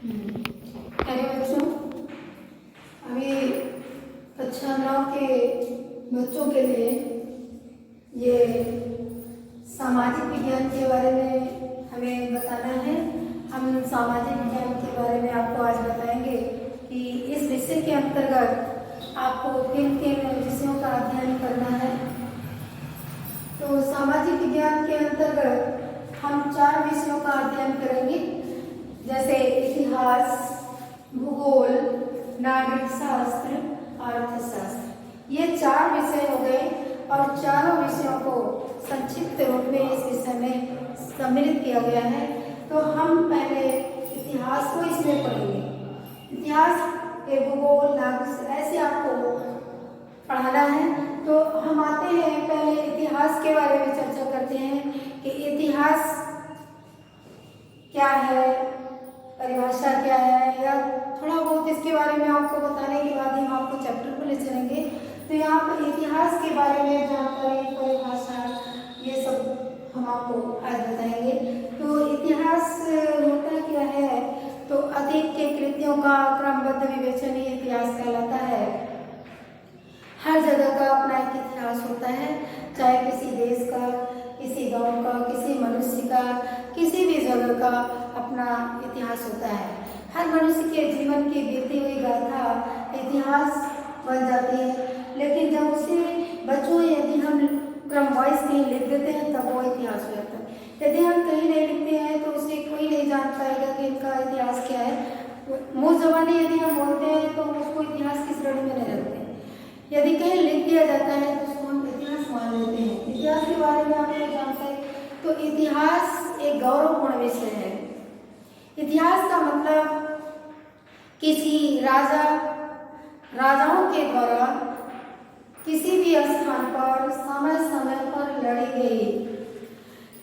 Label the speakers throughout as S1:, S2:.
S1: Hello बच्चों, अभी कक्षा 9 के बच्चों के लिए ये सामाजिक विज्ञान के बारे में हमें बताना है। हम सामाजिक विज्ञान के बारे में आपको आज बताएंगे कि इस विषय के अंतर्गत आपको किन किन विषयों का अध्ययन करना है। तो सामाजिक विज्ञान के अंतर्गत हम 4 विषयों का अध्ययन करेंगे, जैसे इतिहास, भूगोल, नागरिक शास्त्र, अर्थशास्त्र। ये 4 विषय हो गए और चारों विषयों को संक्षिप्त रूप में इस विषय में सम्मिलित किया गया है। तो हम पहले इतिहास को इसमें पढ़ेंगे। इतिहास के भूगोल, नागरिक ऐसे आपको पढ़ाना है। तो हम आते हैं, पहले इतिहास के बारे में चर्चा करते हैं कि इतिहास क्या है, परिभाषा क्या है, या थोड़ा बहुत इसके बारे में आपको बताने के बाद हम आपको चैप्टर को ले चलेंगे। तो यहाँ पर इतिहास के बारे में जानकारी, परिभाषा, ये सब हम आपको आज बताएंगे। तो इतिहास होता क्या है? तो अतीत के कृत्यों का क्रमबद्ध विवेचन ही इतिहास कहलाता है। हर जगह का अपना एक इतिहास होता है, चाहे किसी देश का, किसी गांव का, किसी मनुष्य का, किसी भी जगह का अपना इतिहास होता है। हर मनुष्य के जीवन की बीती हुई गाथा इतिहास बन जाती है। लेकिन जब उसे बच्चों यदि हम क्रम वाइज कहीं लिख देते हैं तब वो इतिहास हो जाता है। यदि हम कहीं नहीं लिखते हैं तो उसे कोई नहीं जान पाएगा कि इनका इतिहास क्या है। मुँह ज़बानी यदि हम बोलते हैं तो उसको इतिहास की श्रेणी में नहीं रखते। यदि कहीं लिख दिया जाता है तो उसको हम इतिहास मान लेते हैं। इतिहास के बारे में आप लोग जानते हैं। तो इतिहास एक गौरवपूर्ण विषय है। इतिहास का मतलब किसी राजाओं के द्वारा किसी भी स्थान पर समय समय पर लड़ी गई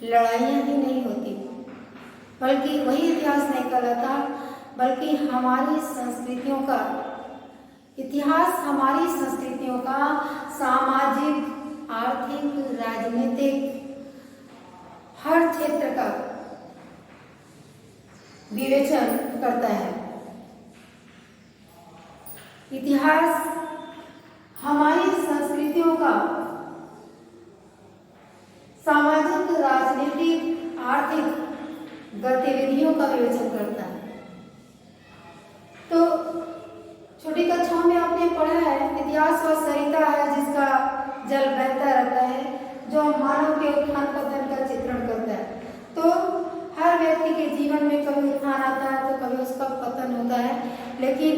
S1: लड़ाइयाँ ही नहीं होती, बल्कि वही इतिहास नहीं कहलाता, बल्कि हमारी संस्कृतियों का इतिहास, हमारी संस्कृतियों का सामाजिक, आर्थिक, राजनीतिक हर क्षेत्र का विवेचन करता है। इतिहास हमारी संस्कृतियों का सामाजिक, राजनीतिक, आर्थिक गतिविधियों का विवेचन करता है। तो छोटी कक्षाओं में आपने पढ़ा है, इतिहास वह सरिता है जिसका जल बहता रहता है, जो मानव के उत्थान पतन का चित्रण करता है। तो हर व्यक्ति के जीवन में कभी उत्थान आता है तो कभी उसका पतन होता है, लेकिन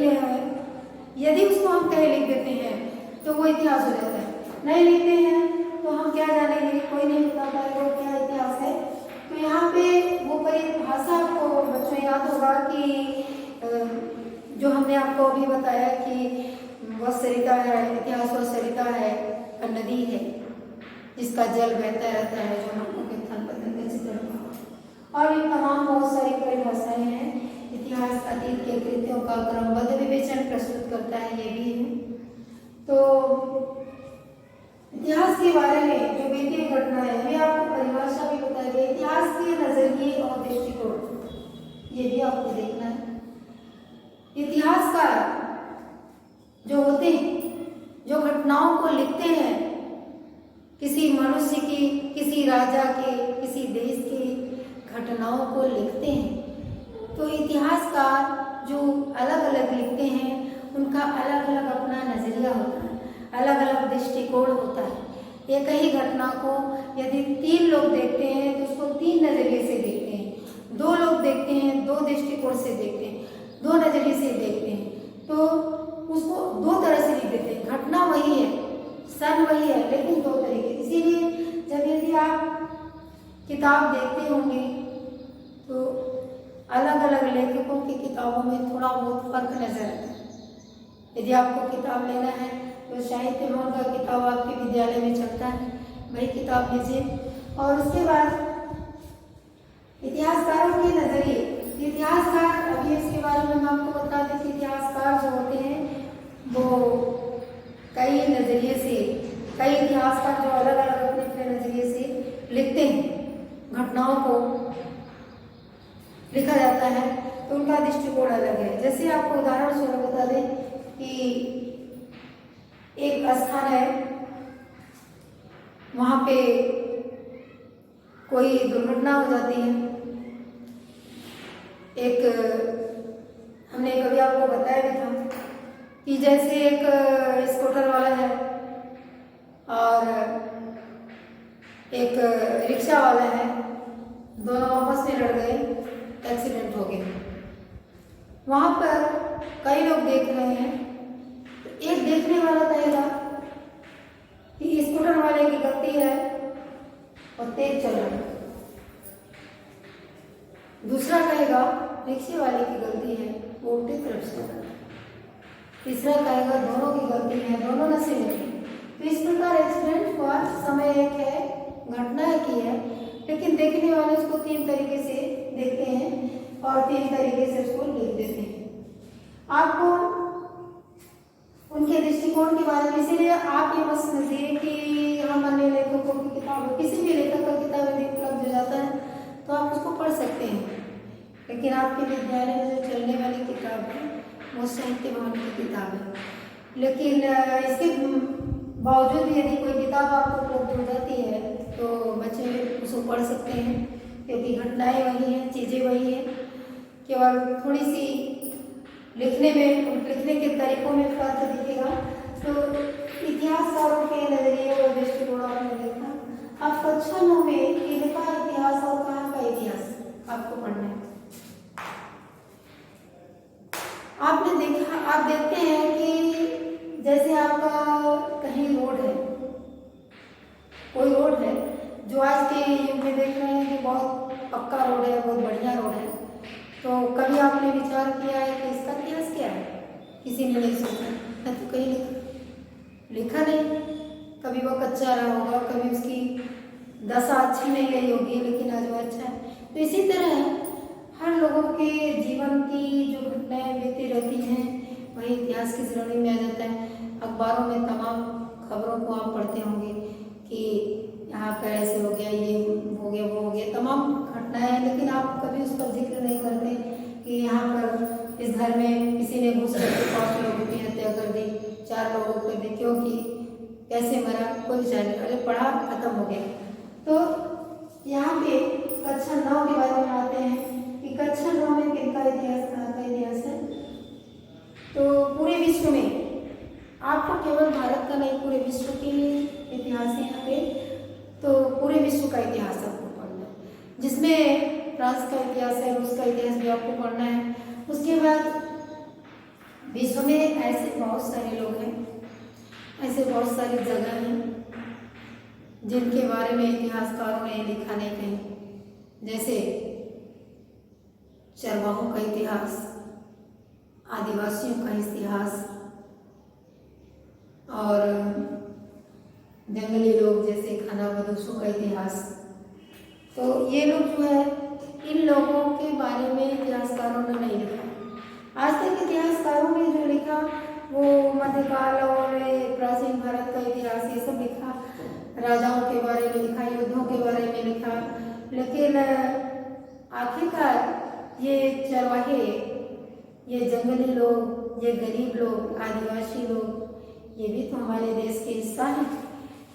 S1: यदि उसको हम कहीं लिख देते हैं तो वो इतिहास हो जाता है। नहीं लिखते हैं तो हम क्या जानेंगे, कोई नहीं बता पाएगा क्या इतिहास है। तो यहाँ पे वो परिभाषा आपको बच्चों याद होगा कि जो हमने आपको अभी बताया कि वह सरिता है, इतिहास वह सरिता है, नदी है जिसका जल बहता रहता है, जो मानव के उत्थान पतन का चित्रण। और ये तमाम बहुत सारी परिभाषाएं हैं। इतिहास अतीत के कृत्यों का क्रमबद्ध विवेचन प्रस्तुत करता है, ये भी है। तो इतिहास के बारे में जो बीती हुई घटना है, मैं आपको परिभाषा भी बताएगी। इतिहास के नजरिए और दृष्टिकोण ये भी आपको देखना है। इतिहासकार जो होते हैं, जो घटनाओं को लिखते हैं, किसी मनुष्य की, किसी राजा के, किसी देश की घटनाओं को लिखते हैं, तो इतिहासकार जो अलग अलग लिखते हैं उनका अलग अलग अपना नजरिया होता है, अलग अलग दृष्टिकोण होता है। एक ही घटना को यदि 3 लोग देखते हैं तो उसको 3 नजरिए से देखते हैं। 2 लोग देखते हैं 2 दृष्टिकोण से देखते हैं, 2 नजरिए से देखते हैं, तो उसको 2 तरह से लिख देते हैं। घटना वही है, सन वही है, लेकिन 2 तरीके। इसीलिए जब यदि आप किताब देखते होंगे तो अलग अलग लेखकों की किताबों में थोड़ा बहुत फर्क नजर आता है। यदि आपको किताब लेना है तो साहित्य भवन का किताब आपके विद्यालय में चलता है, वही किताब लीजिए। और उसके बाद इतिहासकारों के नजरिए, इतिहासकार, अभी इसके बारे में हम आपको बता दें कि इतिहासकार जो होते हैं वो कई नजरिए से, कई इतिहासकार जो अलग अलग अपने अपने नजरिए से लिखते हैं, घटनाओं को लिखा जाता है। तो उनका दृष्टिकोण अलग है। जैसे आपको उदाहरण स्वरूप बता दें कि एक स्थान है, वहाँ पे कोई दुर्घटना हो जाती है। हमने कभी आपको बताया भी था कि जैसे एक स्कूटर वाला है और एक रिक्शा वाला है, दोनों आपस में लड़ गए, एक्सीडेंट हो गया। वहाँ पर कई लोग देख रहे हैं, तो एक देखने वाला कहेगा कि स्कूटर वाले की गलती है और तेज चल रहा है, दूसरा कहेगा रिक्शे वाले की गलती है, वो उल्टी तरफ से चल रहा है, तीसरा कहेगा दोनों की गलती है, दोनों नशे में। तो इस प्रकार एक्सीडेंट हुआ, समय एक है, घटना एक ही है, लेकिन देखने वाले उसको तीन तरीके से देखते हैं और तीन तरीके से उसको लिख देते हैं। आपको उनके दृष्टिकोण के बारे में, इसीलिए आप ये मत समझिए कि हम अन्य लेखकों की किताब, किसी भी लेखक का किताब यदि उपलब्ध हो जाता है तो आप उसको पढ़ सकते हैं, लेकिन आपके विद्यालय में जो चलने वाली किताब है वो साहित्य भवन की किताब है। लेकिन इसके बावजूद भी यदि कोई किताब आपको उपलब्ध हो जाती है तो बच्चे उसको पढ़ सकते हैं, क्योंकि घटनाएं वही हैं, चीज़ें वही हैं, केवल थोड़ी सी लिखने के तरीकों में फर्क दिखेगा। तो इतिहासकारों के नजरिए और दृष्टिकोण आपने देखा। आप कक्षा 9 में किनका इतिहास और कहाँ का इतिहास आपको पढ़ना है। आपने देखा, आप देखते हैं कि जैसे आपका कहीं रोड है, कोई रोड है जो आज के युग में देख रहे हैं कि बहुत पक्का रोड है, बहुत बढ़िया रोड है, तो कभी आपने विचार किया है कि इसका इतिहास क्या है? किसी ने नहीं सोचा, न तो कहीं लिखा नहीं। कभी वो कच्चा रहा होगा, कभी उसकी दशा अच्छी नहीं रही होगी, लेकिन आज वो अच्छा है। तो इसी तरह हर लोगों के जीवन की जो घटनाएं बीती रहती हैं वही इतिहास की श्रेणी में आ जाता है। अखबारों में तमाम खबरों को आप पढ़ते होंगे कि यहाँ पर ऐसे हो गया, ये हो गया, वो हो गया, तमाम घटनाएं हैं, लेकिन आप कभी उस पर जिक्र नहीं करते कि यहाँ पर इस घर में किसी ने घुस करके 5 लोगों की हत्या कर दी, 4 लोगों को कर दी, क्योंकि कैसे मरा कोई विचार नहीं, अरे पढ़ा खत्म हो गया। तो यहाँ पे कक्षा 9 के बारे में आते हैं कि कक्षा 9 में किनका इतिहास, कहाँ का इतिहास है। तो पूरे विश्व में, आपको केवल भारत का नहीं, पूरे विश्व के इतिहास है यहाँ पे, तो पूरे विश्व का इतिहास आपको पढ़ना है, जिसमें फ्रांस का इतिहास है, रूस का इतिहास भी आपको पढ़ना है। उसके बाद विश्व में ऐसे बहुत सारे लोग हैं, ऐसे बहुत सारी जगह हैं जिनके बारे में इतिहासकारों ने लिखा नहीं कहीं, जैसे चरवाहों का इतिहास, आदिवासियों का इतिहास और जंगली लोग जैसे खानाबदोशों का इतिहास। तो ये लोग जो है, इन लोगों के बारे में इतिहासकारों ने नहीं लिखा। आज तक इतिहासकारों ने जो लिखा वो मध्यकाल और प्राचीन भारत का इतिहास, ये सब लिखा, राजाओं के बारे में लिखा, युद्धों के बारे में लिखा, लेकिन आखिरकार ये चरवाहे, ये जंगली लोग, ये गरीब लोग, आदिवासी लोग, ये भी तो हमारे देश के हिस्सा हैं,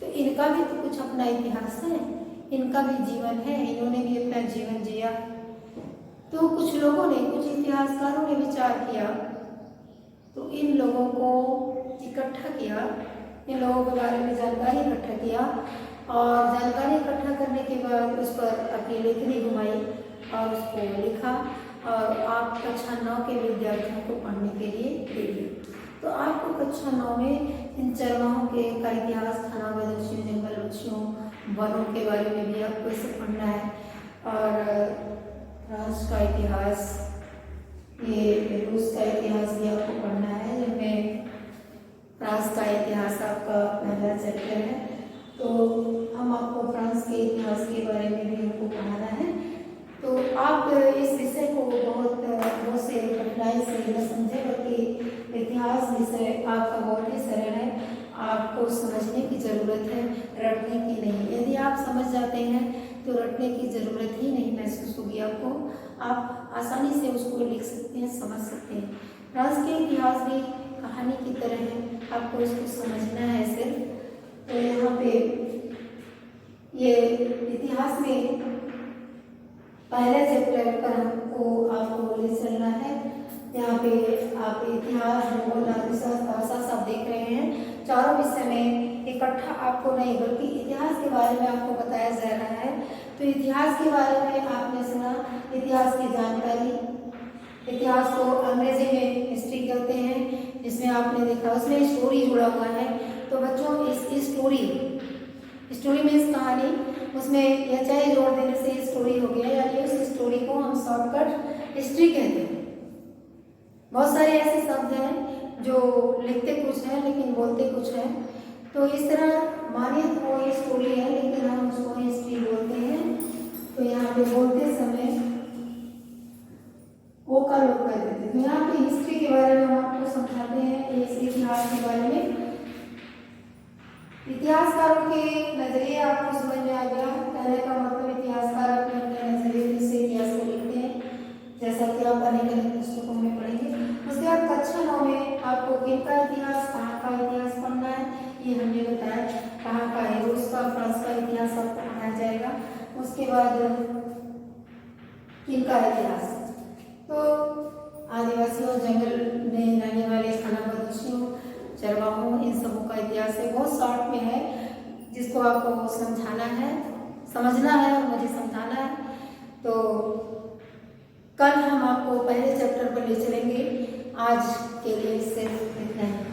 S1: तो इनका भी तो कुछ अपना इतिहास है, इनका भी जीवन है, इन्होंने भी अपना जीवन जिया। तो कुछ लोगों ने, कुछ इतिहासकारों ने विचार किया, तो इन लोगों को इकट्ठा किया, इन लोगों के बारे में जानकारी इकट्ठा किया, और जानकारी इकट्ठा करने के बाद उस पर अपनी लेखनी घुमाई और उसको लिखा, और आप कक्षा 9 के विद्यार्थियों को पढ़ने के लिए दे दिया। तो आपको कक्षा 9 में इन चरवाहों के का इतिहास, खानाबदोशियों, जंगल बच्चियों, वनों के बारे में भी आपको इसे पढ़ना है, और फ्रांस का इतिहास, ये रूस का इतिहास भी आपको पढ़ना है, जिनमें फ्रांस का इतिहास आपका पहला चैप्टर है। तो हम आपको फ्रांस के इतिहास के बारे में भी हमको पढ़ाना है। तो आप इस विषय को बहुत से कठिनाई से न समझें, बल्कि इतिहास विषय आपका बहुत ही सरल है, आपको समझने की ज़रूरत है, रटने की नहीं। यदि आप समझ जाते हैं तो रटने की ज़रूरत ही नहीं महसूस होगी आपको। आप आसानी से उसको लिख सकते हैं, समझ सकते हैं। फ्रांस के इतिहास भी कहानी की तरह है, आपको इसको समझना है सिर्फ। तो यहाँ पे ये इतिहास में पहले चैप्टर पर हमको आपको ले चलना है। यहाँ पे आप इतिहास, भूगोल, अर्थशास्त्र आप देख रहे हैं, चारों विषय में इकट्ठा आपको नहीं बल्कि इतिहास के बारे में आपको बताया जा रहा है। तो इतिहास के बारे में आपने सुना, इतिहास की जानकारी, इतिहास को अंग्रेजी में हिस्ट्री कहते हैं, जिसमें आपने देखा उसमें स्टोरी जुड़ा हुआ है। तो बच्चों इस स्टोरी में इस कहानी उसमें यह चाहिए जोड़ देने से स्टोरी हो गया, यानी उस स्टोरी को हम शॉर्टकट हिस्ट्री कहते हैं। बहुत सारे ऐसे शब्द हैं जो लिखते कुछ हैं लेकिन बोलते कुछ हैं। तो इस तरह मानिए तो वो ये स्टोरी है लेकिन हम उसको हिस्ट्री बोलते हैं। तो यहाँ पे बोलते समय वो का लोग कर देते हैं। तो यहाँ पे हिस्ट्री के बारे में हम आपको समझाते हैं, इस इतिहास के बारे में। इतिहासकारों के नजरिए आपको समझ में आ गया। कहने का मतलब इतिहासकार अपने अपने नजरिए से इतिहास को लिखते हैं, जैसा कि आप अनेक अनेक पुस्तकों में पढ़ेंगे। उसके बाद कक्षा 9 में आपको किनका इतिहास, कहाँ का इतिहास पढ़ना है, ये हमने बताया। कहाँ का है, रूस का, फ्रांस का इतिहास आपको पढ़ाया जाएगा। उसके बाद किनका इतिहास, तो आदिवासियों, जंगल में रहने वाले खानाबदोशियों, चरवाहों, इन सबों का इतिहास है। बहुत शॉर्ट में है, जिसको आपको समझाना है, समझना है और मुझे समझाना है। तो कल हम आपको पहले चैप्टर पर ले चलेंगे। आज के लिए सिर्फ इतना ही।